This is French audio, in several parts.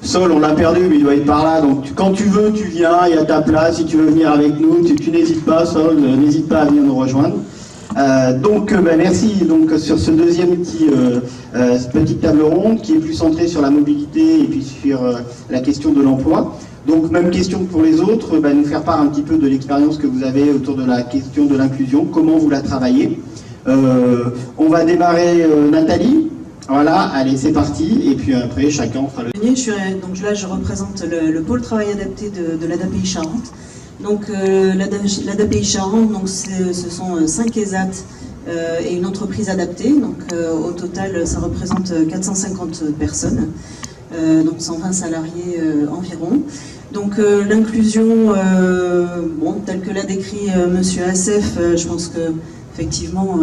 Sol, on l'a perdu, mais il doit être par là. Donc quand tu veux, tu viens, il y a ta place. Si tu veux venir avec nous, tu n'hésites pas, Sol, n'hésite pas à venir nous rejoindre. Merci donc, sur ce deuxième petite table ronde qui est plus centrée sur la mobilité et puis sur la question de l'emploi. Donc même question pour les autres, nous faire part un petit peu de l'expérience que vous avez autour de la question de l'inclusion, comment vous la travaillez. On va démarrer Nathalie. Voilà, allez, c'est parti, et puis après, chacun fera le... Donc là, je représente le pôle travail adapté de l'ADAPI Charente. Donc l'ADAPI Charente, donc, ce sont 5 ESAT et une entreprise adaptée. Donc au total, ça représente 450 personnes, donc 120 salariés environ. Donc l'inclusion, telle que l'a décrit Monsieur Assef, je pense que effectivement...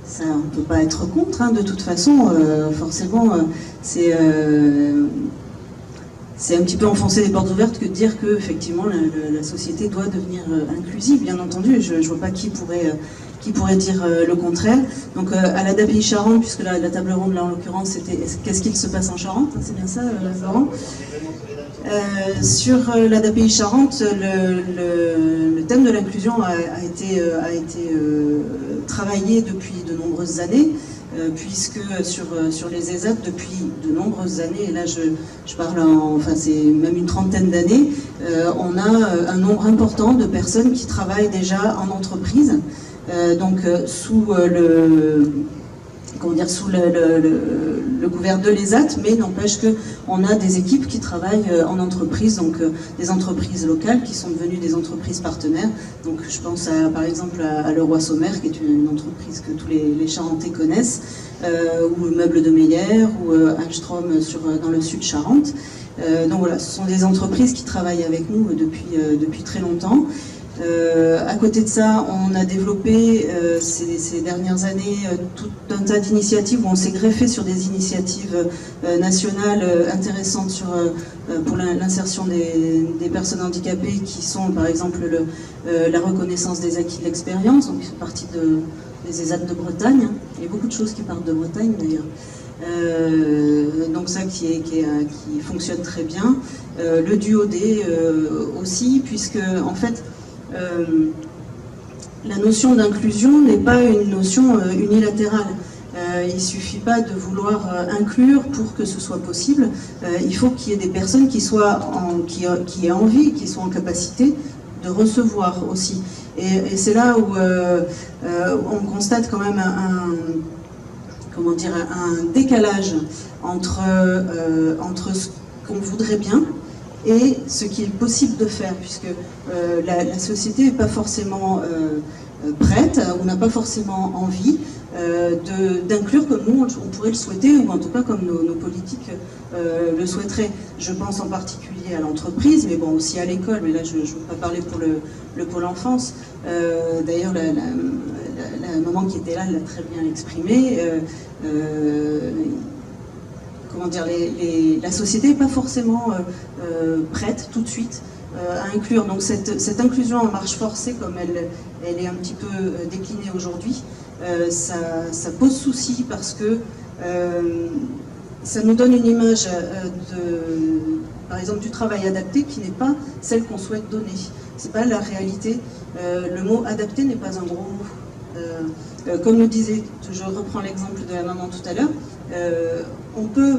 ça, on ne peut pas être contre, de toute façon, forcément, c'est un petit peu enfoncer les portes ouvertes que de dire que effectivement la société doit devenir inclusive, bien entendu. Je ne vois pas qui pourrait dire le contraire. Donc à l'ADAPI Charente, puisque la table ronde là en l'occurrence c'était qu'est-ce qu'il se passe en Charente, c'est bien ça, Laurent? Sur l'ADAPI Charente, le thème de l'inclusion a été travaillé depuis de nombreuses années, puisque sur les ESAT, depuis de nombreuses années, et là je parle c'est même une trentaine d'années, on a un nombre important de personnes qui travaillent déjà en entreprise, sous le couvert de l'ESAT, mais n'empêche qu'on a des équipes qui travaillent en entreprise, donc des entreprises locales qui sont devenues des entreprises partenaires. Donc je pense par exemple à Leroy Sommer, qui est une entreprise que tous les Charentais connaissent, ou Meubles de Meyer, ou Alstrom dans le sud Charente. Donc voilà, ce sont des entreprises qui travaillent avec nous depuis très longtemps. À côté de ça, on a développé ces dernières années tout un tas d'initiatives où on s'est greffé sur des initiatives nationales intéressantes pour l'insertion des personnes handicapées, qui sont par exemple la reconnaissance des acquis de l'expérience, donc qui fait partie des ESAT de Bretagne. Il y a beaucoup de choses qui partent de Bretagne d'ailleurs. Donc ça qui fonctionne très bien. Le duo-D aussi, puisque en fait la notion d'inclusion n'est pas une notion unilatérale. Il ne suffit pas de vouloir inclure pour que ce soit possible. Il faut qu'il y ait des personnes qui aient envie, qui soient en capacité de recevoir aussi. Et c'est là où on constate quand même un décalage entre ce qu'on voudrait bien et ce qui est possible de faire, puisque la société n'est pas forcément prête, ou n'a pas forcément envie d'inclure comme nous on pourrait le souhaiter, ou en tout cas comme nos politiques le souhaiteraient. Je pense en particulier à l'entreprise, mais bon aussi à l'école, mais là je ne veux pas parler pour le pôle enfance. D'ailleurs la maman qui était là l'a très bien exprimé. La société n'est pas forcément prête tout de suite à inclure. Donc cette inclusion en marche forcée, comme elle est un petit peu déclinée aujourd'hui, ça pose souci, parce que ça nous donne une image par exemple du travail adapté qui n'est pas celle qu'on souhaite donner. C'est pas la réalité. Le mot adapté n'est pas un gros mot. Comme nous disait, je reprends l'exemple de la maman tout à l'heure, on peut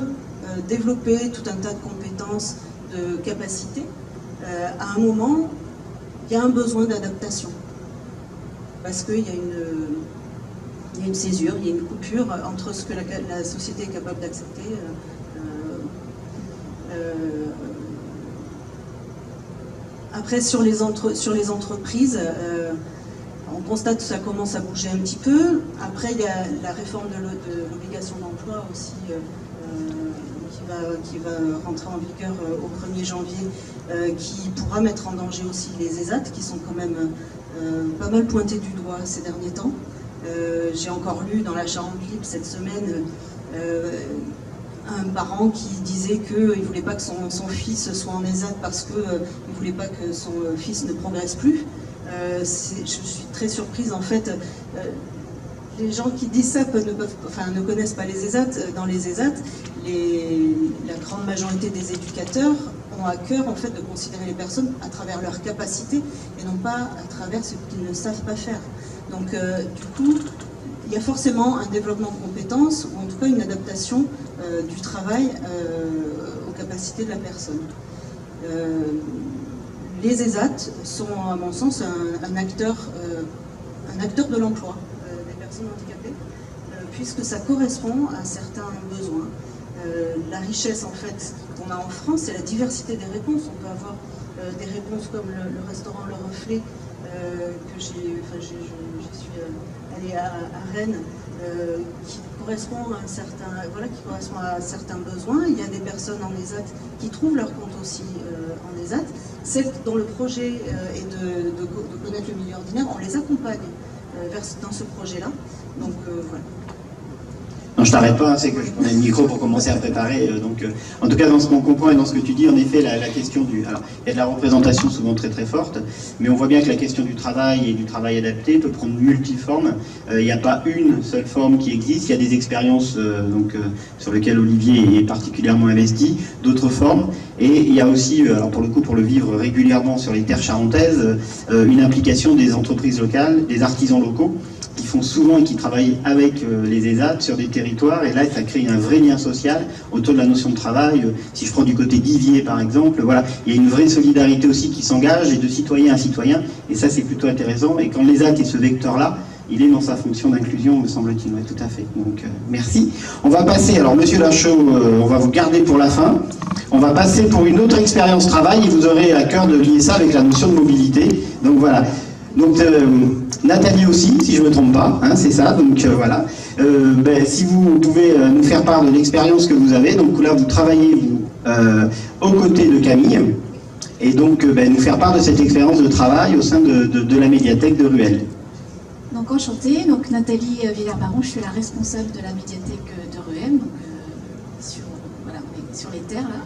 développer tout un tas de compétences, de capacités. À un moment, il y a un besoin d'adaptation. Parce qu'il y a une césure, il y a une coupure entre ce que la société est capable d'accepter. Après, sur les entreprises, on constate que ça commence à bouger un petit peu. Après, il y a la réforme de l'obligation d'emploi aussi, qui va rentrer en vigueur au 1er janvier, qui pourra mettre en danger aussi les ESAT, qui sont quand même pas mal pointés du doigt ces derniers temps. J'ai encore lu dans la Charente Libre cette semaine un parent qui disait qu'il ne voulait pas que son fils soit en ESAT parce qu'il ne voulait pas que son fils ne progresse plus. Je suis très surprise en fait. les gens qui disent ça ne connaissent pas les ESAT. Dans les ESAT, la grande majorité des éducateurs ont à cœur en fait de considérer les personnes à travers leurs capacités et non pas à travers ce qu'ils ne savent pas faire. Donc du coup, il y a forcément un développement de compétences ou en tout cas une adaptation du travail aux capacités de la personne. Les ESAT sont à mon sens un acteur de l'emploi des personnes handicapées puisque ça correspond à certains besoins. La richesse en fait qu'on a en France, c'est la diversité des réponses. On peut avoir des réponses comme le restaurant Le Reflet, que je suis allée à Rennes, qui correspond à certains besoins. Il y a des personnes en ESAT qui trouvent leur compte aussi en ESAT. Celles dont le projet est de connaître le milieu ordinaire, on les accompagne dans ce projet-là. Donc voilà. Non, je t'arrête pas, c'est que je prenais le micro pour commencer à préparer. En tout cas, dans ce qu'on comprend et dans ce que tu dis, en effet, la question du... Alors, il y a de la représentation souvent très très forte, mais on voit bien que la question du travail et du travail adapté peut prendre multiformes. Il n'y a pas une seule forme qui existe, il y a des expériences sur lesquelles Olivier est particulièrement investi, d'autres formes, et il y a aussi, alors pour le coup, pour le vivre régulièrement sur les terres charentaises, une implication des entreprises locales, des artisans locaux, qui font souvent et qui travaillent avec les ESAT sur des territoires, et là ça crée un vrai lien social autour de la notion de travail. Si je prends du côté d'Ivier par exemple, voilà, il y a une vraie solidarité aussi qui s'engage, et de citoyen à citoyen, et ça c'est plutôt intéressant, et quand l'ESAT est ce vecteur-là, il est dans sa fonction d'inclusion, me semble-t-il. Ouais, tout à fait. Donc, merci. On va passer, alors Monsieur Lachaud, on va vous garder pour la fin. On va passer pour une autre expérience travail, et vous aurez à cœur de lier ça avec la notion de mobilité. Donc voilà. Donc Nathalie aussi, si je ne me trompe pas, hein, c'est ça, donc voilà. Si vous pouvez nous faire part de l'expérience que vous avez, donc là vous travaillez aux côtés de Camille, et donc nous faire part de cette expérience de travail au sein de la médiathèque de Ruelle. Donc enchantée, donc Nathalie Villers-Baron, je suis la responsable de la médiathèque de Ruelle, donc, sur les terres là.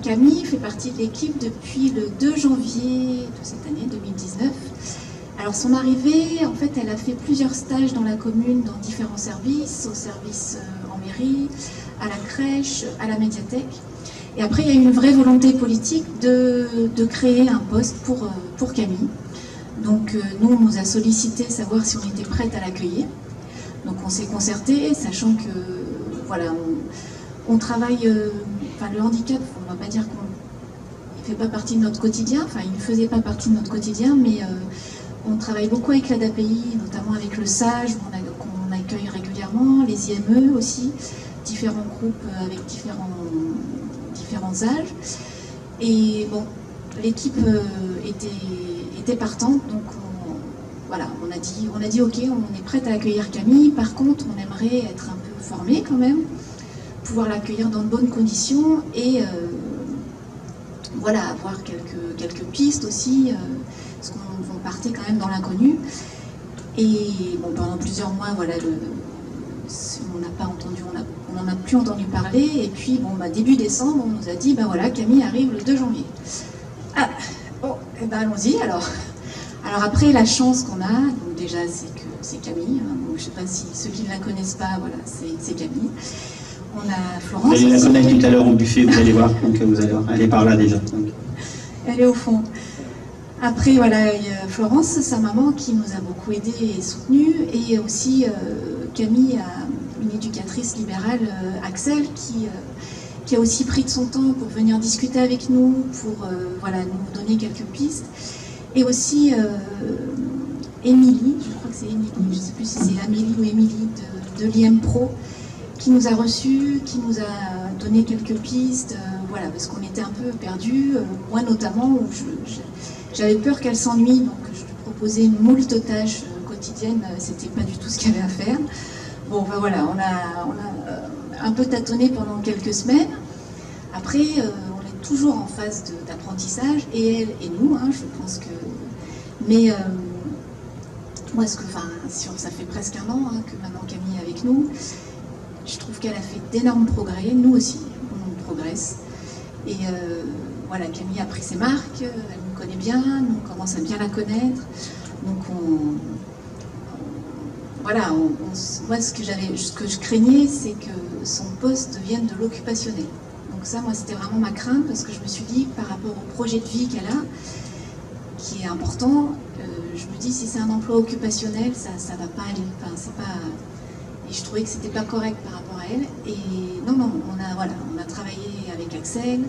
Camille fait partie de l'équipe depuis le 2 janvier de cette année, 2019. Alors son arrivée, en fait, elle a fait plusieurs stages dans la commune, dans différents services, au service en mairie, à la crèche, à la médiathèque. Et après, il y a eu une vraie volonté politique de créer un poste pour Camille. Donc nous, on nous a sollicité savoir si on était prête à l'accueillir. Donc on s'est concerté, sachant que voilà, on travaille... le handicap, on ne va pas dire qu'on ne fait pas partie de notre quotidien, il ne faisait pas partie de notre quotidien, mais on travaille beaucoup avec l'ADAPI, notamment avec le SAGE, qu'on accueille régulièrement, les IME aussi, différents groupes avec différents âges. Et bon, l'équipe était partante, donc on a dit ok, on est prête à accueillir Camille, par contre on aimerait être un peu formé quand même, pouvoir l'accueillir dans de bonnes conditions et avoir quelques pistes aussi, parce qu'on partait quand même dans l'inconnu. Et bon, pendant plusieurs mois, on n'a pas entendu, on n'en a plus entendu parler. Et puis début décembre, on nous a dit Camille arrive le 2 janvier. Ah bon, allons-y alors. Alors après, la chance qu'on a, donc déjà c'est Camille. Donc, je ne sais pas si ceux qui ne la connaissent pas, c'est Camille. On a Florence. Vous allez la connaître tout à l'heure au buffet, vous allez voir. Donc vous allez voir, elle est par là déjà. Donc. Elle est au fond. Après, il y a Florence, sa maman, qui nous a beaucoup aidés et soutenus. Et aussi, Camille a une éducatrice libérale, Axel, qui a aussi pris de son temps pour venir discuter avec nous, pour nous donner quelques pistes. Et aussi, Émilie, je crois que c'est Émilie, je ne sais plus si c'est Amélie ou Émilie de l'IM Pro, qui nous a reçus, qui nous a donné quelques pistes, parce qu'on était un peu perdus. Moi notamment, où j'avais peur qu'elle s'ennuie, donc je lui proposais une moult tâches quotidiennes, c'était pas du tout ce qu'il y avait à faire. Bon, on a un peu tâtonné pendant quelques semaines. Après, on est toujours en phase d'apprentissage, et elle et nous, je pense que... Mais moi, ça fait presque un an que maintenant Camille est avec nous. Je trouve qu'elle a fait d'énormes progrès, nous aussi, on progresse. Et Camille a pris ses marques, elle nous connaît bien, nous on commence à bien la connaître. Donc voilà, moi ce que je craignais, c'est que son poste devienne de l'occupationnel. Donc ça, moi, c'était vraiment ma crainte, parce que je me suis dit, par rapport au projet de vie qu'elle a, qui est important, je me dis, si c'est un emploi occupationnel, ça va pas aller. Enfin, c'est pas... Et je trouvais que c'était pas correct par rapport à elle. Et non, on a travaillé avec Axel.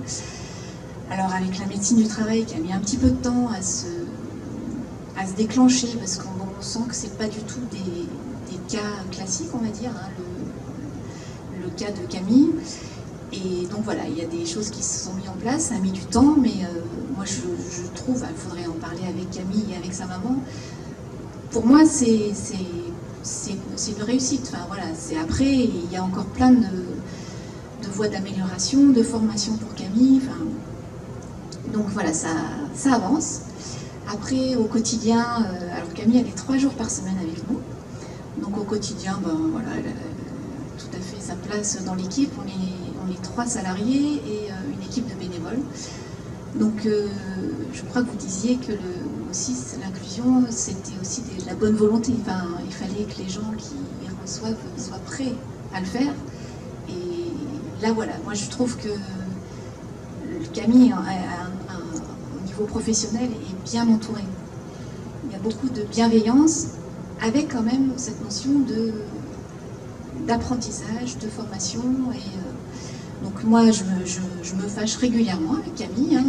Alors avec la médecine du travail qui a mis un petit peu de temps à se déclencher, parce qu'on sent que c'est pas du tout des cas classiques, on va dire, hein, le cas de Camille. Et donc voilà, il y a des choses qui se sont mises en place, ça a mis du temps, mais moi je trouve, il faudrait en parler avec Camille et avec sa maman. Pour moi, c'est une réussite. Enfin voilà, après, il y a encore plein de voies d'amélioration, de formation pour Camille. Enfin, donc voilà, ça avance. Après, au quotidien, alors Camille, elle est 3 jours par semaine avec nous. Donc au quotidien, voilà, elle a tout à fait sa place dans l'équipe. On est 3 salariés et une équipe de bénévoles. Donc je crois que vous disiez que l'inclusion, c'était aussi de la bonne volonté. Enfin, il fallait que les gens qui y reçoivent soient prêts à le faire. Et là, voilà, moi je trouve que Camille, au niveau professionnel, est bien entourée. Il y a beaucoup de bienveillance, avec quand même cette notion d'apprentissage, de formation. Et donc moi, je me fâche régulièrement avec Camille, hein,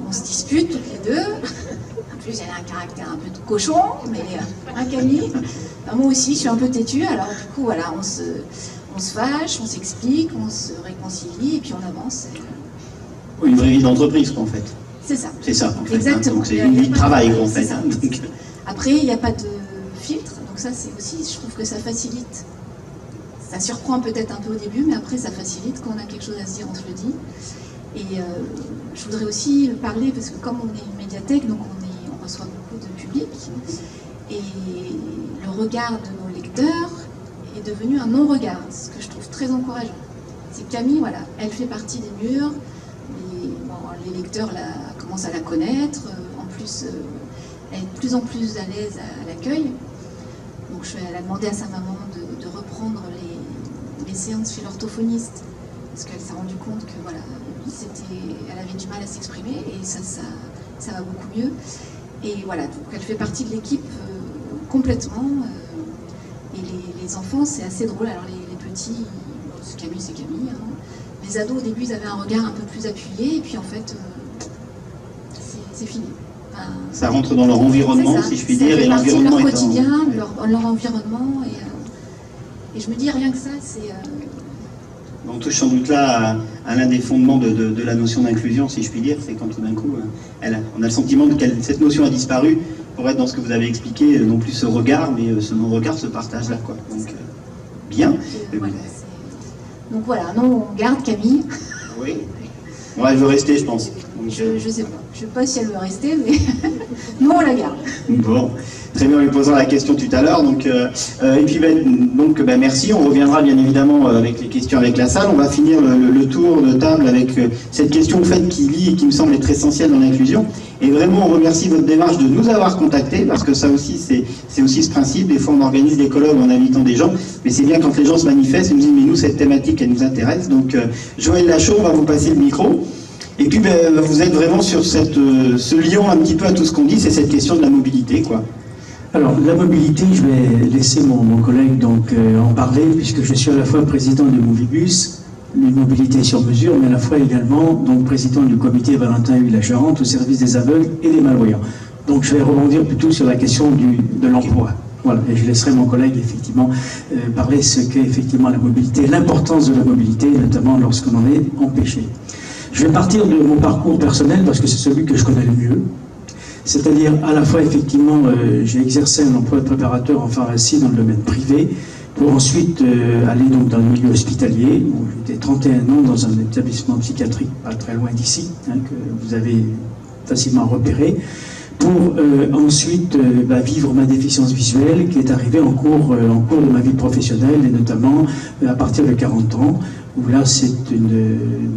on se dispute toutes les deux. En plus, elle a un caractère un peu de cochon, mais Camille, moi aussi, je suis un peu têtue. Alors du coup, voilà, on se fâche, on s'explique, on se réconcilie, et puis on avance. Une vraie vie d'entreprise, quoi, en fait. C'est ça. C'est ça, en fait. Exactement. Donc c'est une vie de travail, quoi, en fait. Donc... Après, il n'y a pas de filtre, donc ça, c'est aussi, je trouve que ça facilite. Ça surprend peut-être un peu au début, mais après, ça facilite. Quand on a quelque chose à se dire, on se le dit. Et je voudrais aussi parler, parce que comme on est une médiathèque, donc on reçoit beaucoup de public, et le regard de nos lecteurs est devenu un non-regard, ce que je trouve très encourageant. C'est Camille, voilà, elle fait partie des murs, les lecteurs commencent à la connaître, en plus, elle est de plus en plus à l'aise à l'accueil. Donc elle a demandé à sa maman de reprendre les séances chez l'orthophoniste, parce qu'elle s'est rendue compte que voilà, elle avait du mal à s'exprimer, et ça va beaucoup mieux. Et voilà, donc elle fait partie de l'équipe complètement. Et les enfants, c'est assez drôle. Alors les petits, c'est Camille. Hein. Les ados, au début, ils avaient un regard un peu plus appuyé, et puis en fait, c'est fini. Enfin, ça rentre dans leur environnement, si je puis dire, et l'environnement est leur quotidien, leur environnement, et je me dis, rien que ça, c'est... On touche sans doute là à l'un des fondements de la notion d'inclusion, si je puis dire, c'est quand tout d'un coup, on a le sentiment que cette notion a disparu, pour être dans ce que vous avez expliqué, non plus ce regard, mais ce non-regard, ce partage-là, quoi. Donc, bien. Donc voilà, non, on garde Camille. Oui. Ouais, elle veut rester, je pense. Donc, je sais pas. Je sais pas si elle veut rester, mais nous, on la garde. Bon. Très bien, en lui posant la question tout à l'heure. Donc, et puis, merci. On reviendra bien évidemment avec les questions avec la salle. On va finir le tour de table avec cette question en fait, qui lie et qui me semble être essentielle dans l'inclusion. Et vraiment, on remercie votre démarche de nous avoir contactés, parce que ça aussi, c'est aussi ce principe. Des fois, on organise des colloques en invitant des gens, mais c'est bien quand les gens se manifestent et nous disent, mais nous, cette thématique, elle nous intéresse. Donc, Joël Lachaud, on va vous passer le micro. Et puis, vous êtes vraiment sur ce liant un petit peu à tout ce qu'on dit, c'est cette question de la mobilité, quoi. Alors, la mobilité, je vais laisser mon collègue donc, en parler, puisque je suis à la fois président de Movibus, une mobilité sur mesure, mais à la fois également donc, président du comité Valentin Huyghe-la-Charente au service des aveugles et des malvoyants. Donc, je vais rebondir plutôt sur la question de l'emploi. Voilà, et je laisserai mon collègue effectivement parler ce qu'est effectivement la mobilité, l'importance de la mobilité, notamment lorsqu'on en est empêché. Je vais partir de mon parcours personnel, parce que c'est celui que je connais le mieux. C'est-à-dire, à la fois, effectivement, j'ai exercé un emploi de préparateur en pharmacie dans le domaine privé, pour ensuite aller donc dans le milieu hospitalier, où j'étais 31 ans dans un établissement psychiatrique pas très loin d'ici, hein, que vous avez facilement repéré, pour ensuite vivre ma déficience visuelle qui est arrivée en cours de ma vie professionnelle, et notamment à partir de 40 ans, où là c'est une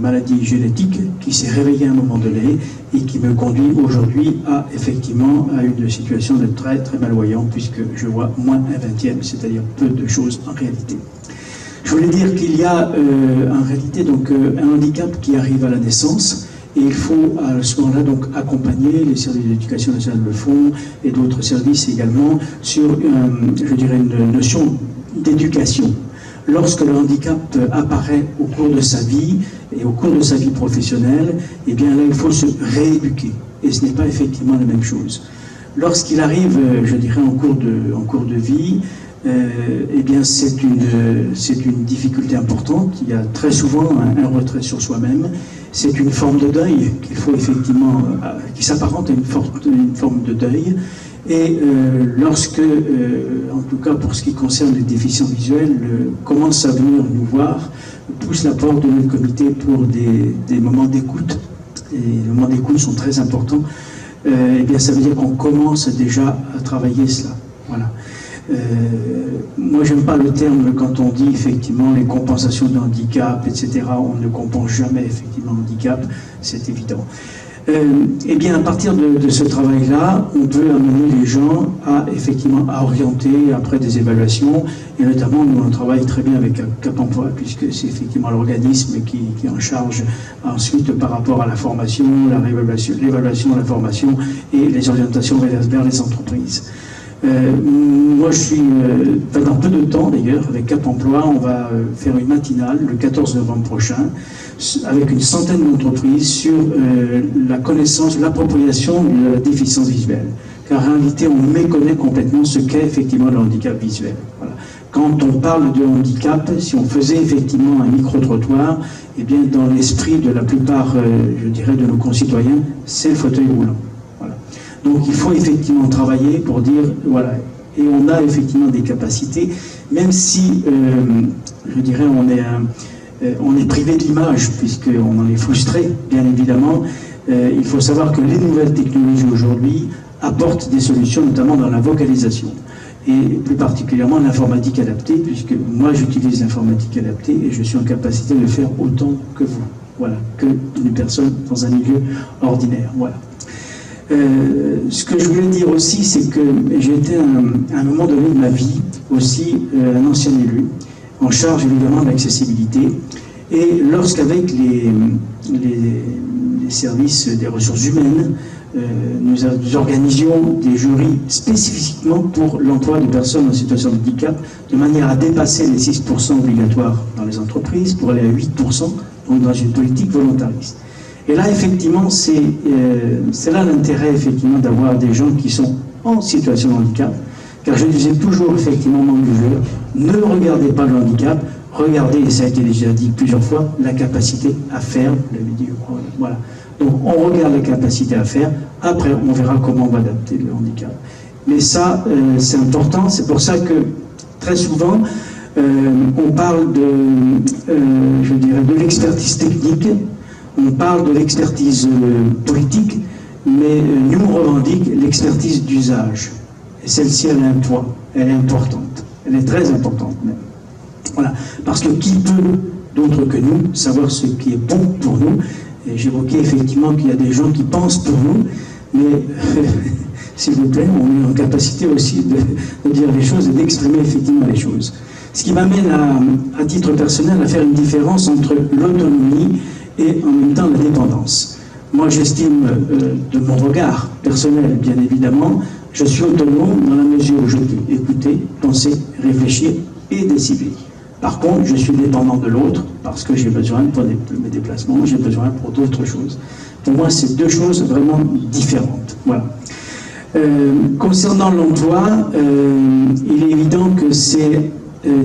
maladie génétique qui s'est réveillée à un moment donné et qui me conduit aujourd'hui à une situation de très très malvoyant, puisque je vois moins un vingtième, c'est-à-dire peu de choses en réalité. Je voulais dire qu'il y a en réalité donc un handicap qui arrive à la naissance. Et il faut à ce moment-là donc accompagner, les services d'éducation nationale le font et d'autres services également, sur une notion d'éducation. Lorsque le handicap apparaît au cours de sa vie et au cours de sa vie professionnelle, eh bien là il faut se rééduquer. Et ce n'est pas effectivement la même chose. Lorsqu'il arrive, en cours de vie, eh bien c'est une difficulté importante. Il y a très souvent un retrait sur soi-même. C'est une forme de deuil qu'il faut effectivement, qui s'apparente à une forme de deuil. Et lorsque, en tout cas pour ce qui concerne les déficients visuels, commence à venir nous voir, pousse la porte de notre comité pour des moments d'écoute, et les moments d'écoute sont très importants, eh bien ça veut dire qu'on commence déjà à travailler cela. Voilà. Moi, j'aime pas le terme quand on dit effectivement les compensations de handicap, etc. On ne compense jamais effectivement le handicap, c'est évident. Eh bien, à partir de ce travail-là, on peut amener les gens à orienter après des évaluations, et notamment nous on travaille très bien avec Cap Emploi, puisque c'est effectivement l'organisme qui est en charge ensuite par rapport à la formation, l'évaluation, la formation et les orientations vers les entreprises. Moi je suis, dans peu de temps d'ailleurs, avec Cap Emploi, on va faire une matinale le 14 novembre prochain avec une centaine d'entreprises sur la connaissance, l'appropriation de la déficience visuelle. Car en réalité, on méconnaît complètement ce qu'est effectivement le handicap visuel. Voilà. Quand on parle de handicap, si on faisait effectivement un micro-trottoir, eh bien dans l'esprit de la plupart, de nos concitoyens, c'est le fauteuil roulant. Donc il faut effectivement travailler pour dire, voilà, et on a effectivement des capacités, même si, on est privé d'image, puisqu'on en est frustré, bien évidemment. Il faut savoir que les nouvelles technologies aujourd'hui apportent des solutions, notamment dans la vocalisation, et plus particulièrement l'informatique adaptée, puisque moi j'utilise l'informatique adaptée et je suis en capacité de faire autant que vous, voilà, que une personne dans un milieu ordinaire, voilà. Ce que je voulais dire aussi, c'est que j'ai été à un moment donné de ma vie aussi un ancien élu, en charge évidemment de l'accessibilité. Et lorsqu'avec les services des ressources humaines, nous organisions des jurys spécifiquement pour l'emploi de personnes en situation de handicap, de manière à dépasser les 6% obligatoires dans les entreprises pour aller à 8%, donc dans une politique volontariste. Et là, effectivement, c'est là l'intérêt, effectivement, d'avoir des gens qui sont en situation de handicap. Car je disais toujours, effectivement, membre du jury, ne regardez pas le handicap, regardez, et ça a été déjà dit plusieurs fois, la capacité à faire le vidéo. Voilà. Donc, on regarde la capacité à faire, après, on verra comment on va adapter le handicap. Mais ça, c'est important, c'est pour ça que, très souvent, on parle de l'expertise technique. On parle de l'expertise politique, mais nous on revendique l'expertise d'usage. Et celle-ci, elle a un poids, elle est importante, elle est très importante même. Voilà, parce que qui peut, d'autre que nous, savoir ce qui est bon pour nous? Et j'évoquais effectivement qu'il y a des gens qui pensent pour nous, mais s'il vous plaît, on est en capacité aussi de dire les choses et d'exprimer effectivement les choses. Ce qui m'amène à titre personnel à faire une différence entre l'autonomie et en même temps la dépendance. Moi, j'estime, de mon regard personnel, bien évidemment, je suis autonome dans la mesure où je peux écouter, penser, réfléchir et décider. Par contre, je suis dépendant de l'autre parce que j'ai besoin pour mes déplacements, j'ai besoin pour d'autres choses. Pour moi, c'est deux choses vraiment différentes. Voilà. Concernant l'emploi, il est évident que c'est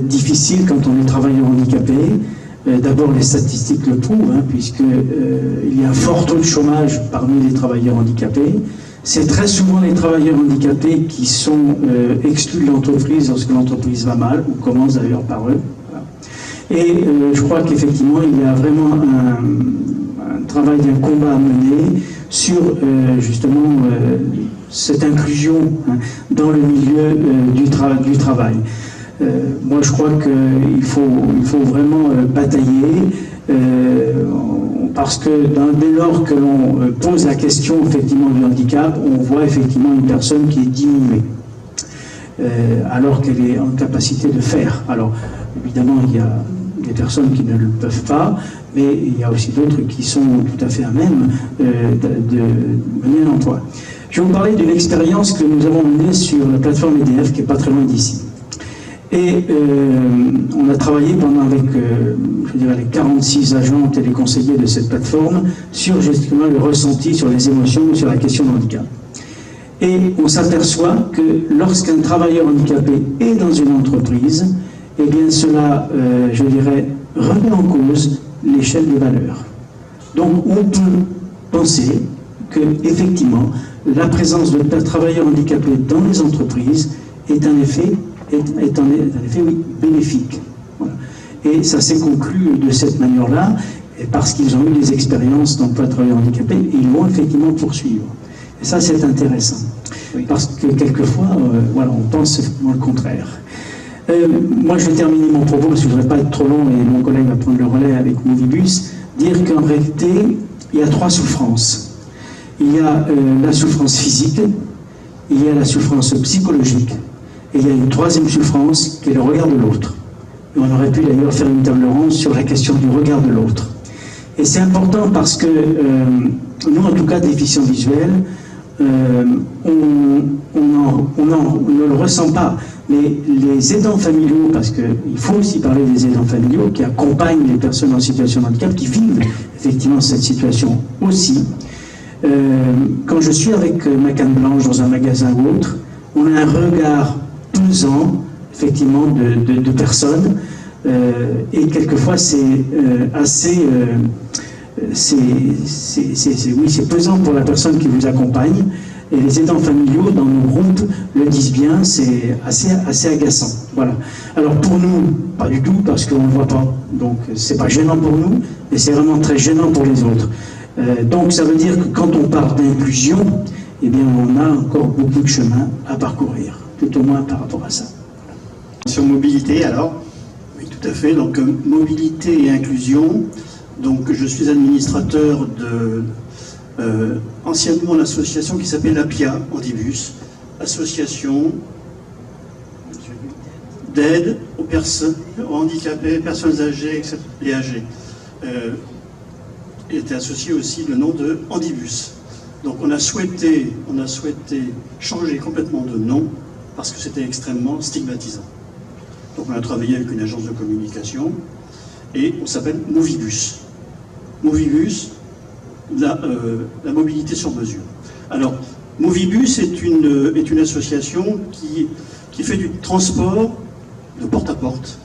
difficile quand on est travailleur handicapé. D'abord, les statistiques le prouvent, puisqu'il y a un fort taux de chômage parmi les travailleurs handicapés. C'est très souvent les travailleurs handicapés qui sont exclus de l'entreprise lorsque l'entreprise va mal, ou commence d'ailleurs par eux. Voilà. Et je crois qu'effectivement, il y a vraiment un travail, un combat à mener sur justement cette inclusion dans le milieu du travail. Moi, je crois qu'il faut vraiment batailler, parce que dès lors que l'on pose la question effectivement du handicap, on voit effectivement une personne qui est diminuée, alors qu'elle est en capacité de faire. Alors, évidemment, il y a des personnes qui ne le peuvent pas, mais il y a aussi d'autres qui sont tout à fait à même de mener l'emploi. Je vais vous parler d'une expérience que nous avons menée sur la plateforme EDF, qui n'est pas très loin d'ici. Et on a travaillé avec, je dirais, les 46 agents téléconseillers de cette plateforme sur justement le ressenti, sur les émotions, sur la question du handicap. Et on s'aperçoit que lorsqu'un travailleur handicapé est dans une entreprise, eh bien cela, je dirais, remet en cause l'échelle des valeurs. Donc on peut penser que, effectivement, la présence de travailleurs handicapés dans les entreprises est en effet oui, bénéfique. Voilà. Et ça s'est conclu de cette manière-là, parce qu'ils ont eu des expériences d'emploi de travailleurs handicapés, et ils vont effectivement poursuivre. Et ça, c'est intéressant. Oui. Parce que quelquefois, voilà, on pense effectivement le contraire. Moi, je vais terminer mon propos, parce que je ne voudrais pas être trop long, et mon collègue va prendre le relais avec Movibus, dire qu'en réalité, il y a 3 souffrances. Il y a la souffrance physique, il y a la souffrance psychologique, et il y a une 3e souffrance qui est le regard de l'autre. Et on aurait pu d'ailleurs faire une table ronde sur la question du regard de l'autre. Et c'est important parce que nous, en tout cas, déficients visuels, on ne le ressent pas. Mais les aidants familiaux, parce qu'il faut aussi parler des aidants familiaux qui accompagnent les personnes en situation de handicap, qui vivent effectivement cette situation aussi. Quand je suis avec ma canne blanche dans un magasin ou autre, on a un regard pesant, effectivement, de personnes, et quelquefois c'est assez... c'est pesant pour la personne qui vous accompagne, et les aidants familiaux dans nos groupes le disent bien, c'est assez agaçant. Voilà. Alors pour nous, pas du tout, parce qu'on ne le voit pas, donc c'est pas gênant pour nous, mais c'est vraiment très gênant pour les autres. Donc ça veut dire que quand on parle d'inclusion, eh bien on a encore beaucoup de chemin à parcourir, tout au moins par rapport à ça. Sur mobilité alors? Oui, tout à fait. Donc mobilité et inclusion. Donc je suis administrateur de anciennement l'association qui s'appelle APIA, Handibus, association d'aide aux personnes handicapées, personnes âgées et âgées. Était associé aussi le nom de Handibus. Donc on a souhaité changer complètement de nom parce que c'était extrêmement stigmatisant. Donc on a travaillé avec une agence de communication et on s'appelle Movibus. Movibus, la mobilité sur mesure. Alors, Movibus est une association qui fait du transport de porte à porte.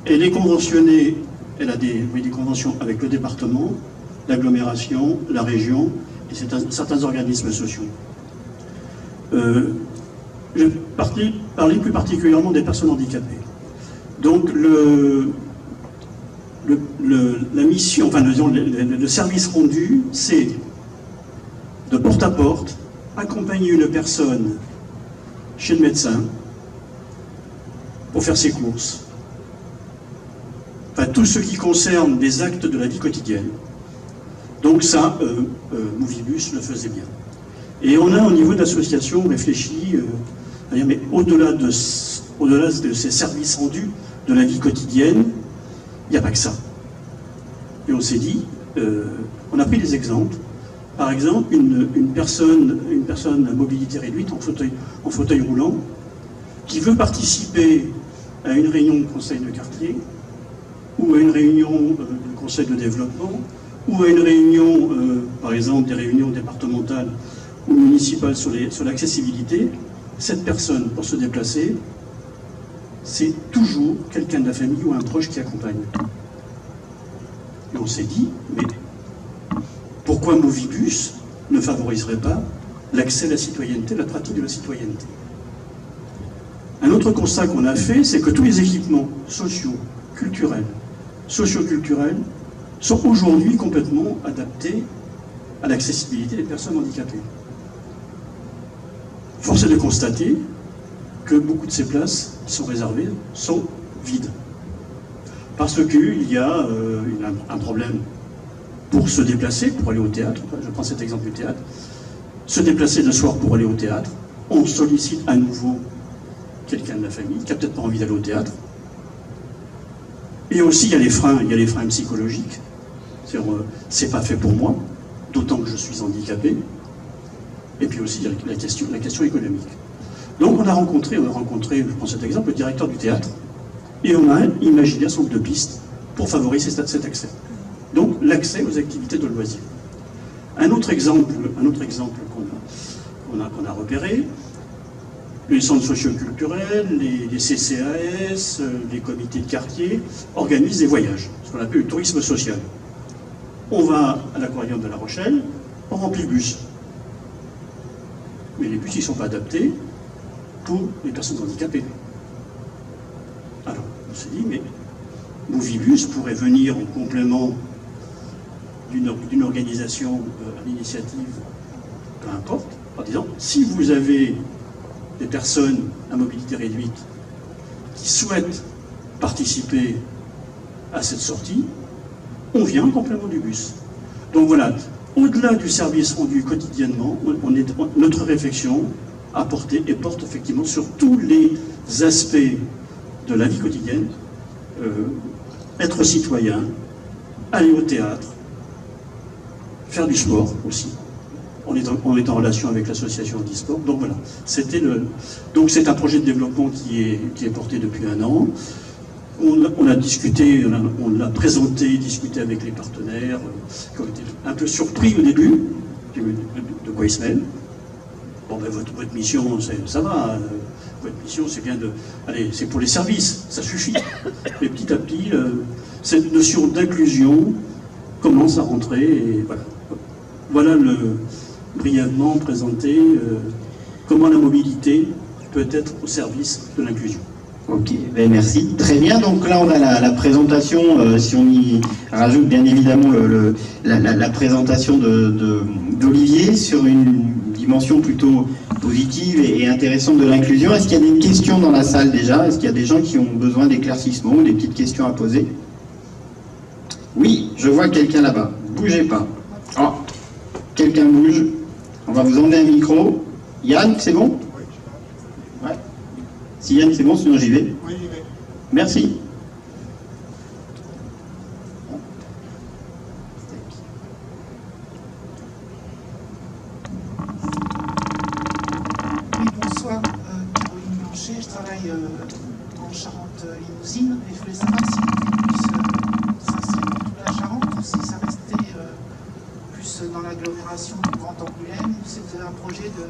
Elle est conventionnée, elle a des conventions avec le département, l'agglomération, la région et certains organismes sociaux. Je vais parler plus particulièrement des personnes handicapées. Donc la mission, enfin le service rendu, c'est de porte à porte, accompagner une personne chez le médecin pour faire ses courses. Enfin, tout ce qui concerne des actes de la vie quotidienne. Donc ça, Movibus le faisait bien. Et on a au niveau de l'association réfléchi, mais au-delà de ces services rendus de la vie quotidienne, il n'y a pas que ça. Et on s'est dit, on a pris des exemples. Par exemple, une personne à mobilité réduite en fauteuil roulant qui veut participer à une réunion de conseil de quartier ou à une réunion de conseil de développement ou à une réunion, par exemple, des réunions départementales ou municipales sur l'accessibilité. Cette personne, pour se déplacer, c'est toujours quelqu'un de la famille ou un proche qui accompagne. Et on s'est dit, mais pourquoi Movibus ne favoriserait pas l'accès à la citoyenneté, la pratique de la citoyenneté? Un autre constat qu'on a fait, c'est que tous les équipements socioculturels sont aujourd'hui complètement adaptés à l'accessibilité des personnes handicapées. Force est de constater que beaucoup de ces places qui sont réservées sont vides. Parce qu'il y a un problème pour se déplacer, pour aller au théâtre. Je prends cet exemple du théâtre. Se déplacer le soir pour aller au théâtre, on sollicite à nouveau quelqu'un de la famille qui n'a peut-être pas envie d'aller au théâtre. Et aussi, il y a les freins psychologiques. C'est pas fait pour moi, d'autant que je suis handicapé. Et puis aussi, il y a la question économique. Donc on a rencontré, je prends cet exemple, le directeur du théâtre, et on a imaginé un certain nombre de pistes pour favoriser cet accès. Donc l'accès aux activités de loisirs. Un autre exemple qu'on a repéré, les centres socioculturels, les CCAS, les comités de quartier organisent des voyages, ce qu'on appelle le tourisme social. On va à l'aquarium de La Rochelle, on remplit le bus. Mais les bus, ils ne sont pas adaptés pour les personnes handicapées. Alors, on s'est dit, mais Movibus pourrait venir en complément d'une organisation à l'initiative, peu importe, en disant, si vous avez des personnes à mobilité réduite qui souhaitent participer à cette sortie, on vient en complément du bus. Donc voilà, au-delà du service rendu quotidiennement, notre réflexion a porté et porte effectivement sur tous les aspects de la vie quotidienne, être citoyen, aller au théâtre, faire du sport aussi. On est en relation avec l'association Handisport. Donc voilà, donc c'est un projet de développement qui est porté depuis 1 an. On a discuté, on l'a présenté, discuté avec les partenaires, qui ont été un peu surpris au début de quoi ils se mêlent. Bon ben votre mission, ça va. Votre mission, c'est bien de... Allez, c'est pour les services, ça suffit. Mais petit à petit, cette notion d'inclusion commence à rentrer. Et voilà brièvement présenté comment la mobilité peut être au service de l'inclusion. Ok, ben merci. Très bien, donc là on a la présentation, si on y rajoute bien évidemment la présentation d'Olivier sur une dimension plutôt positive et intéressante de l'inclusion. Est-ce qu'il y a des questions dans la salle déjà? Est-ce qu'il y a des gens qui ont besoin d'éclaircissement ou des petites questions à poser? Oui, je vois quelqu'un là-bas. Bougez pas. Oh, quelqu'un bouge. On va vous emmener un micro. Yann, c'est bon? Ouais. Si Yann, c'est bon, sinon j'y vais. Oui, j'y vais. Merci. Oui, bonsoir. Caroline Blanchet, je travaille en Charente-Limousine et je voulais savoir si Movibus s'inscrit dans toute la Charente ou si ça restait plus dans l'agglomération du Grand Angoulême ou si vous avez un projet de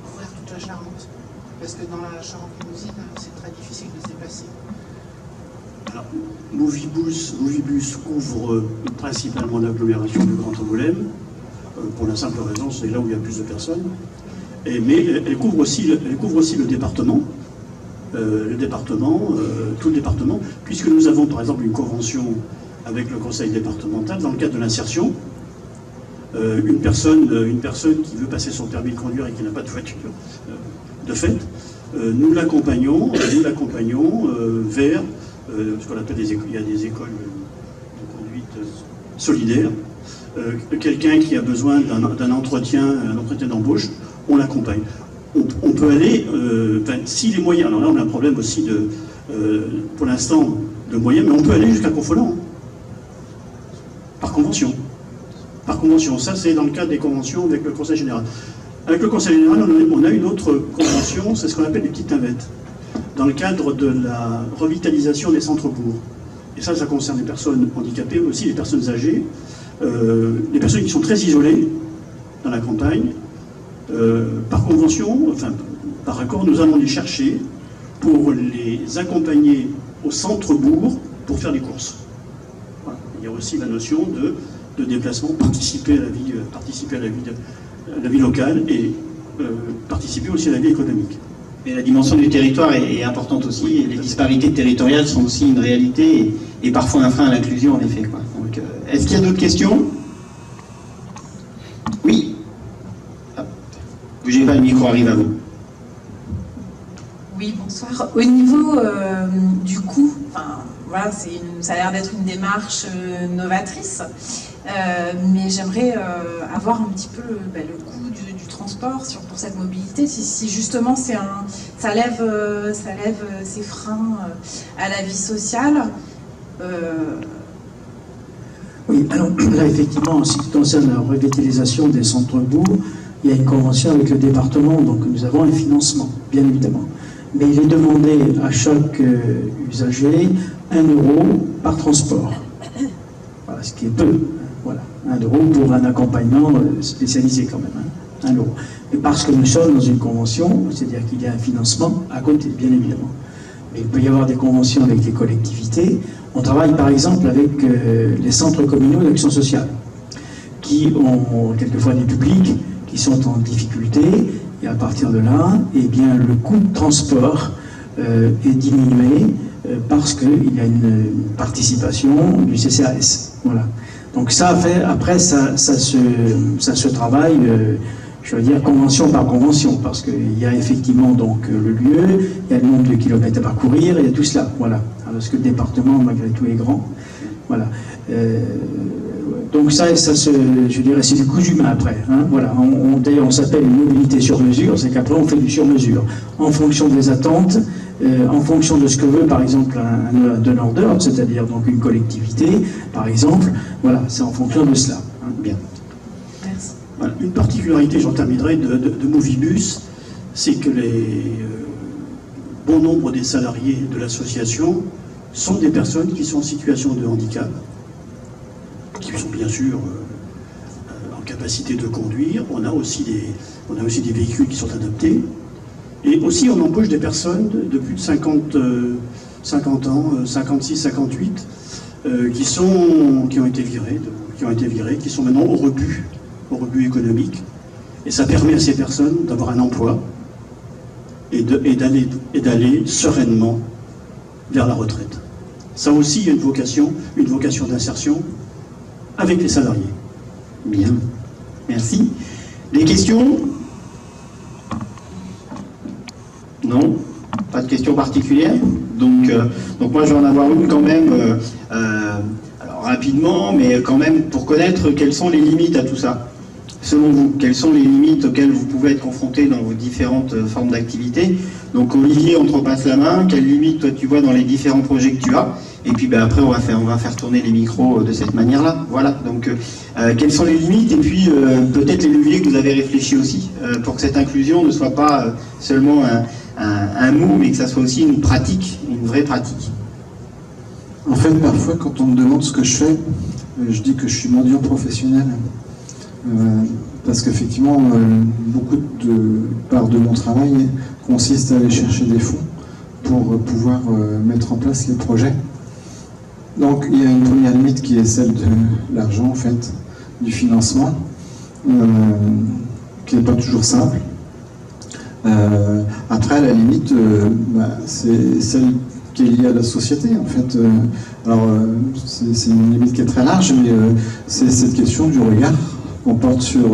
couvrir toute la Charente. Parce que dans la Charente-Limousine, c'est très difficile de se déplacer. Alors, Movibus couvre principalement l'agglomération du Grand Angoulême, pour la simple raison, c'est là où il y a plus de personnes. Mais elle couvre aussi le département, tout le département, puisque nous avons par exemple une convention avec le conseil départemental dans le cadre de l'insertion. Une personne qui veut passer son permis de conduire et qui n'a pas de voiture, de fait, nous l'accompagnons vers ce qu'on appelle il y a des écoles de conduite solidaire. Quelqu'un qui a besoin d'un entretien d'embauche, on l'accompagne. On peut aller, si les moyens, alors là on a un problème aussi pour l'instant de moyens, mais on peut aller jusqu'à Confolens, par convention. Par convention, ça c'est dans le cadre des conventions avec le Conseil général. Avec le Conseil général, on a une autre convention, c'est ce qu'on appelle les petites navettes, dans le cadre de la revitalisation des centres-bourgs. Et ça concerne les personnes handicapées, mais aussi les personnes âgées, les personnes qui sont très isolées dans la campagne. Par convention, par accord, nous allons les chercher pour les accompagner au centre-bourg pour faire des courses. Voilà. Il y a aussi la notion de déplacement, participer à la vie locale et participer aussi à la vie économique. Et la dimension du territoire est importante aussi, et les disparités territoriales sont aussi une réalité et parfois un frein à l'inclusion en effet. Donc, est-ce qu'il y a d'autres questions? Bougez pas, le micro arrive à vous. Oui, bonsoir. Au niveau du coût, voilà, ça a l'air d'être une démarche novatrice, mais j'aimerais avoir un petit peu le coût du transport pour cette mobilité, si justement ça lève ces freins à la vie sociale. Oui, alors là, effectivement, en ce qui concerne la revitalisation des centres-bourgs, il y a une convention avec le département, donc nous avons un financement, bien évidemment. Mais il est demandé à chaque usager 1 € par transport. Voilà, ce qui est peu. Voilà, 1 € pour un accompagnement spécialisé quand même, 1 €. Mais parce que nous sommes dans une convention, c'est-à-dire qu'il y a un financement à côté, bien évidemment. Mais il peut y avoir des conventions avec les collectivités. On travaille par exemple avec les centres communaux d'action sociale, qui ont quelquefois des publics qui sont en difficulté, et à partir de là, eh bien, le coût de transport est diminué parce qu'il y a une participation du CCAS. Voilà. Donc ça fait, après, ça se travaille, je veux dire, convention par convention, parce qu'il y a effectivement donc le lieu, il y a le nombre de kilomètres à parcourir, il y a tout cela. Voilà. Parce que le département, malgré tout, est grand. Voilà. Donc ça je dirais, c'est du cousu main après. Hein, voilà. D'ailleurs, on s'appelle une mobilité sur mesure, c'est qu'après on fait du sur mesure, en fonction des attentes, en fonction de ce que veut, par exemple, un donneur d'ordre, c'est-à-dire donc une collectivité, par exemple. Voilà, c'est en fonction de cela. Hein. Bien. Merci. Voilà. Une particularité, j'en terminerai, de Movibus, c'est que bon nombre des salariés de l'association sont des personnes qui sont en situation de handicap, qui sont bien sûr en capacité de conduire. On a aussi des véhicules qui sont adaptés. Et aussi, on embauche des personnes de plus de 50 ans, 56, 58, qui ont été virées, qui sont maintenant au rebut économique. Et ça permet à ces personnes d'avoir un emploi et d'aller sereinement vers la retraite. Ça aussi, il y a une vocation d'insertion avec les salariés. Bien, merci. Des questions? Non? Pas de questions particulières? Donc moi je vais en avoir une quand même, alors rapidement, mais quand même pour connaître quelles sont les limites à tout ça. Selon vous, quelles sont les limites auxquelles vous pouvez être confronté dans vos différentes formes d'activité? Donc Olivier, on te repasse la main. Quelles limites toi tu vois dans les différents projets que tu as? Et puis après on va faire tourner les micros de cette manière-là. Voilà. Donc quelles sont les limites? Et puis peut-être les leviers que vous avez réfléchi aussi pour que cette inclusion ne soit pas seulement un mot, mais que ça soit aussi une pratique, une vraie pratique. En fait, parfois, quand on me demande ce que je fais, je dis que je suis mendiant professionnel. Parce qu'effectivement, beaucoup de part de mon travail consiste à aller chercher des fonds pour pouvoir mettre en place les projets. Donc il y a une première limite qui est celle de l'argent, en fait, du financement, qui n'est pas toujours simple. Après, la limite, c'est celle qui est liée à la société, en fait. C'est une limite qui est très large, mais c'est cette question du regard qu'on porte sur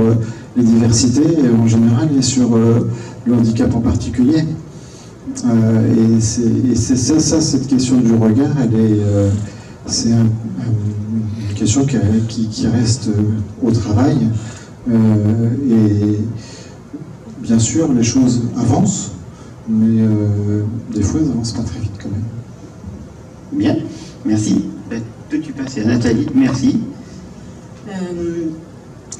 les diversités en général et sur le handicap en particulier. Et c'est ça, cette question du regard, c'est une question qui reste au travail. Et bien sûr, les choses avancent, mais des fois, elles n'avancent pas très vite quand même. Bien, merci. Peux-tu passer à Nathalie? Merci.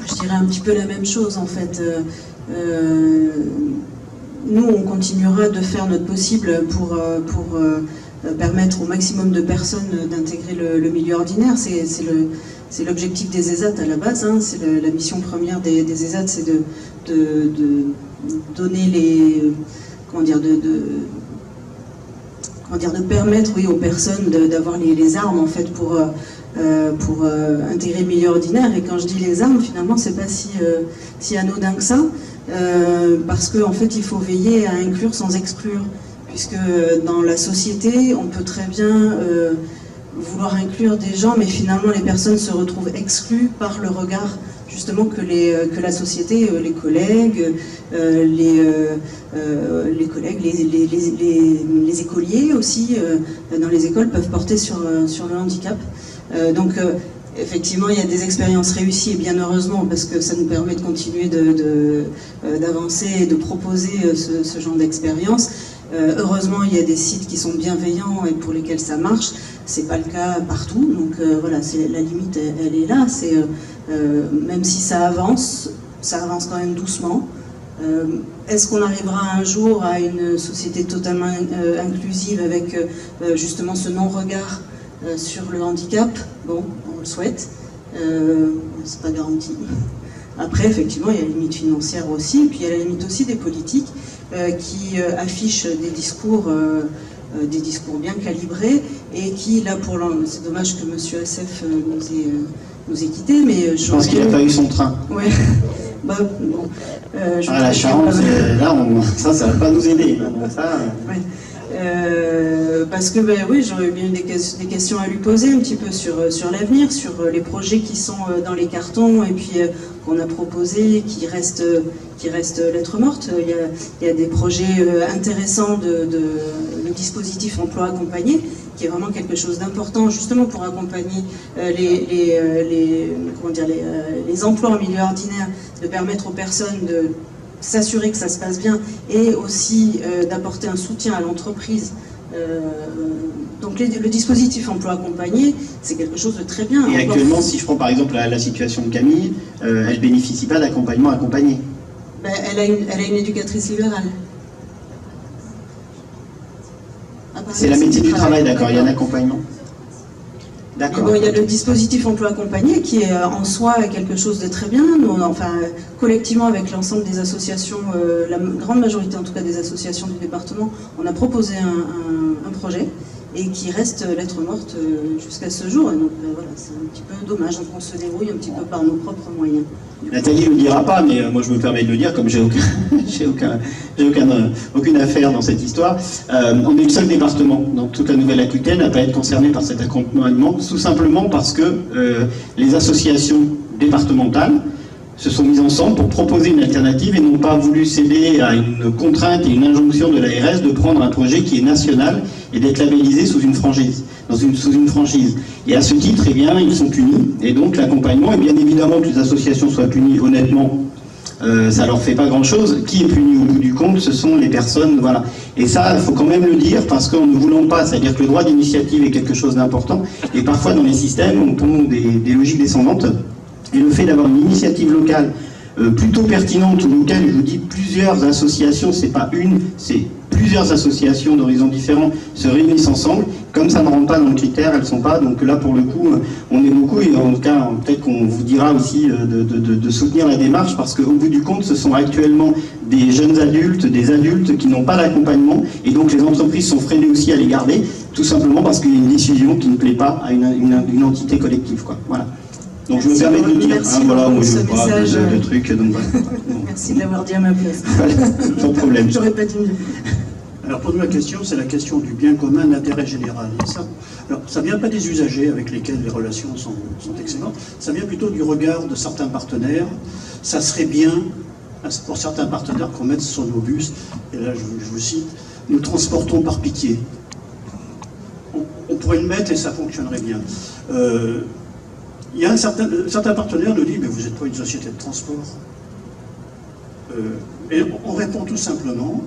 Je dirais un petit peu la même chose en fait. Nous, on continuera de faire notre possible pour permettre au maximum de personnes d'intégrer le milieu ordinaire. C'est l'objectif des ESAT à la base. Hein. C'est la mission première des ESAT, c'est de donner les... de permettre aux personnes d'avoir les armes en fait pour intégrer le milieu ordinaire. Et quand je dis les armes, finalement, c'est pas si anodin que ça, parce qu'en fait, il faut veiller à inclure sans exclure, puisque dans la société, on peut très bien vouloir inclure des gens, mais finalement, les personnes se retrouvent exclues par le regard justement que la société, les collègues, les écoliers aussi, dans les écoles peuvent porter sur le handicap. Donc effectivement, il y a des expériences réussies, et bien heureusement, parce que ça nous permet de continuer d'avancer et de proposer ce genre d'expérience. Heureusement, il y a des sites qui sont bienveillants et pour lesquels ça marche. C'est pas le cas partout, donc voilà, la limite, elle est là. Même si ça avance quand même doucement. Est-ce qu'on arrivera un jour à une société totalement inclusive avec justement ce non-regard sur le handicap? Bon, on le souhaite. C'est pas garanti. Après, effectivement, il y a la limite financière aussi, puis il y a la limite aussi des politiques qui affichent des discours bien calibrés et qui, là, c'est dommage que M. SF nous ait quittés, mais je pense qu'il n'a pas eu son train. Ouais. Bah, bon, la Charente, là, ça va pas nous aider. Ça, ouais. Parce que oui, j'aurais bien des questions à lui poser un petit peu sur l'avenir, sur les projets qui sont dans les cartons et puis qu'on a proposés, qui restent lettres mortes. Il y a des projets intéressants le dispositif emploi accompagné, qui est vraiment quelque chose d'important justement pour accompagner les emplois en milieu ordinaire, de permettre aux personnes de s'assurer que ça se passe bien et aussi d'apporter un soutien à l'entreprise. Donc le dispositif emploi accompagné, c'est quelque chose de très bien. Et actuellement, si je prends par exemple la situation de Camille, elle ne bénéficie pas d'accompagnement accompagné. Elle a une éducatrice libérale. C'est la médecine du travail, d'accord, il y a un accompagnement. D'accord. Bon, il y a le dispositif emploi accompagné qui est en soi quelque chose de très bien. Nous, collectivement avec l'ensemble des associations, la grande majorité en tout cas des associations du département, on a proposé un projet et qui reste lettre morte jusqu'à ce jour. Et donc voilà, c'est un petit peu dommage. Donc on se débrouille un petit peu par nos propres moyens. Nathalie ne le dira pas, mais moi je me permets de le dire, comme j'ai aucune affaire dans cette histoire. On est le seul département dans toute la Nouvelle-Aquitaine à ne pas être concerné par cet accompagnement, tout simplement parce que les associations départementales se sont mises ensemble pour proposer une alternative et n'ont pas voulu céder à une contrainte et une injonction de l'ARS de prendre un projet qui est national et d'être labellisé sous une franchise. Et à ce titre, eh bien, ils sont punis. Et donc l'accompagnement, et bien évidemment que les associations soient punies, honnêtement, ça leur fait pas grand-chose. Qui est puni au bout du compte? Ce sont les personnes, voilà. Et ça, il faut quand même le dire, parce qu'en ne voulant pas, c'est-à-dire que le droit d'initiative est quelque chose d'important, et parfois dans les systèmes, on tombe des logiques descendantes. Et le fait d'avoir une initiative locale plutôt pertinente, ou locale, je vous dis plusieurs associations, c'est pas une, c'est plusieurs associations d'horizons différents se réunissent ensemble. Comme ça ne rentre pas dans le critère, elles sont pas. Donc là, pour le coup, on est beaucoup, et en tout cas, peut-être qu'on vous dira aussi de soutenir la démarche, parce qu'au bout du compte, ce sont actuellement des jeunes adultes, des adultes qui n'ont pas d'accompagnement, et donc les entreprises sont freinées aussi à les garder, tout simplement parce qu'il y a une décision qui ne plaît pas à une entité collective, quoi. Voilà. Donc je me permets de le dire, voilà, moi je veux pas de trucs, donc voilà. Merci de l'avoir dit à ma place. Sans problème. J'aurais pas dit mieux. Alors pour nous la question, c'est la question du bien commun, d'intérêt général. Et ça, alors, ça vient pas des usagers avec lesquels les relations sont excellentes, ça vient plutôt du regard de certains partenaires. Ça serait bien, pour certains partenaires, qu'on mette sur nos bus, et là je vous cite, nous transportons par pitié. On pourrait le mettre et ça fonctionnerait bien. Il y a certains partenaires nous disent, mais vous n'êtes pas une société de transport. Et on répond tout simplement,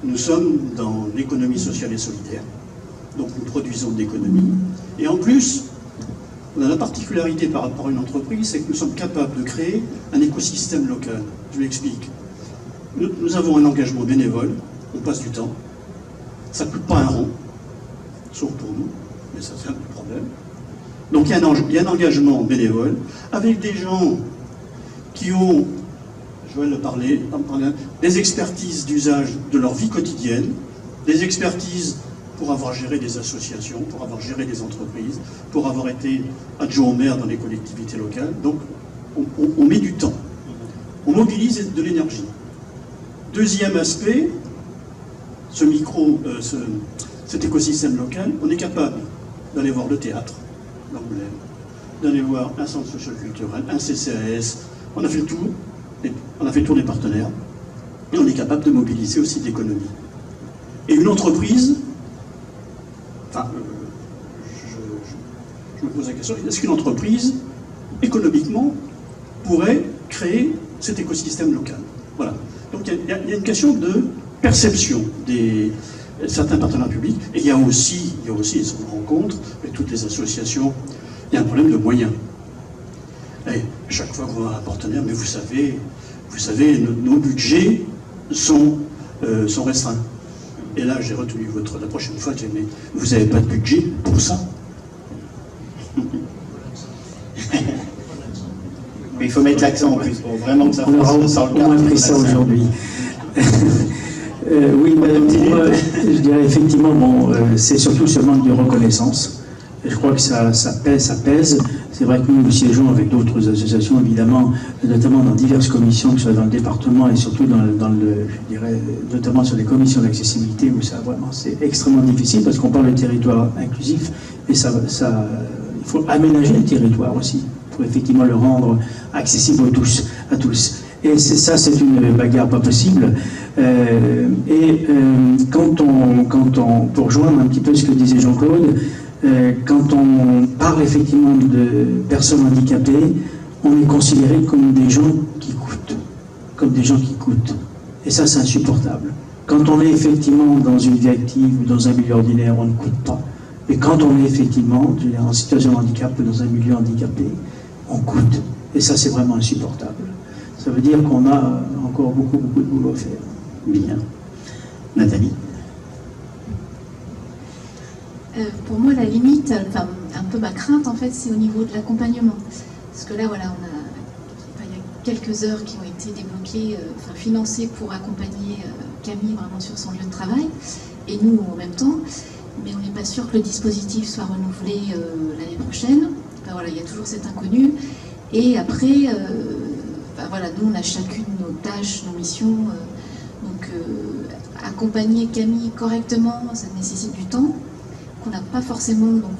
nous sommes dans l'économie sociale et solidaire, donc nous produisons de l'économie. Et en plus, on a la particularité par rapport à une entreprise, c'est que nous sommes capables de créer un écosystème local. Je l'explique. Nous avons un engagement bénévole, on passe du temps, ça ne coûte pas un rond, sauf pour nous, mais ça c'est un peu le problème. Donc il y a un engagement bénévole avec des gens qui ont, je vais en parler, des expertises d'usage de leur vie quotidienne, des expertises pour avoir géré des associations, pour avoir géré des entreprises, pour avoir été adjoint au maire dans les collectivités locales. Donc on met du temps, on mobilise de l'énergie. Deuxième aspect, cet écosystème local, on est capable d'aller voir le théâtre, d'Angoulême, d'aller voir un centre socioculturel, un CCAS, on a fait le tour, on a fait le tour des partenaires, et on est capable de mobiliser aussi de l'économie. Et une entreprise, enfin, je me pose la question, est-ce qu'une entreprise, économiquement, pourrait créer cet écosystème local? Voilà. Donc il y a une question de perception des certains partenaires publics, et il y a aussi, et on le rencontre, avec toutes les associations, il y a un problème de moyens. Et chaque fois qu'on a un partenaire, mais vous savez, nos budgets sont restreints. Et là, j'ai retenu la prochaine fois, j'ai dit, mais vous n'avez pas de budget pour ça? Il faut mettre l'accent en plus pour vraiment que ça On aura fasse au moins pris ça aujourd'hui. Oui, moi, je dirais effectivement, c'est surtout ce manque de reconnaissance. Je crois que ça pèse. C'est vrai que nous siégeons avec d'autres associations, évidemment, notamment dans diverses commissions, que ce soit dans le département et surtout notamment sur les commissions d'accessibilité, où ça vraiment c'est extrêmement difficile parce qu'on parle de territoire inclusif, et il faut aménager le territoire aussi pour effectivement le rendre accessible à tous. Et c'est une bagarre pas possible. Pour rejoindre un petit peu ce que disait Jean-Claude, quand on parle effectivement de personnes handicapées, on est considéré comme des gens qui coûtent. Et ça, c'est insupportable. Quand on est effectivement dans une vie active ou dans un milieu ordinaire, on ne coûte pas. Mais quand on est effectivement en situation de handicap ou dans un milieu handicapé, on coûte. Et ça, c'est vraiment insupportable. Ça veut dire qu'on a encore beaucoup de boulot à faire. Bien. Nathalie? Pour moi, la limite, enfin, un peu ma crainte, en fait, c'est au niveau de l'accompagnement. Parce que là, voilà, il y a quelques heures qui ont été débloquées, financées pour accompagner Camille vraiment sur son lieu de travail, et nous en même temps. Mais on n'est pas sûr que le dispositif soit renouvelé l'année prochaine. Enfin, voilà, il y a toujours cet inconnu. Et après, voilà, nous, on a chacune nos tâches, nos missions. Donc, accompagner Camille correctement, ça nécessite du temps qu'on n'a pas forcément. Donc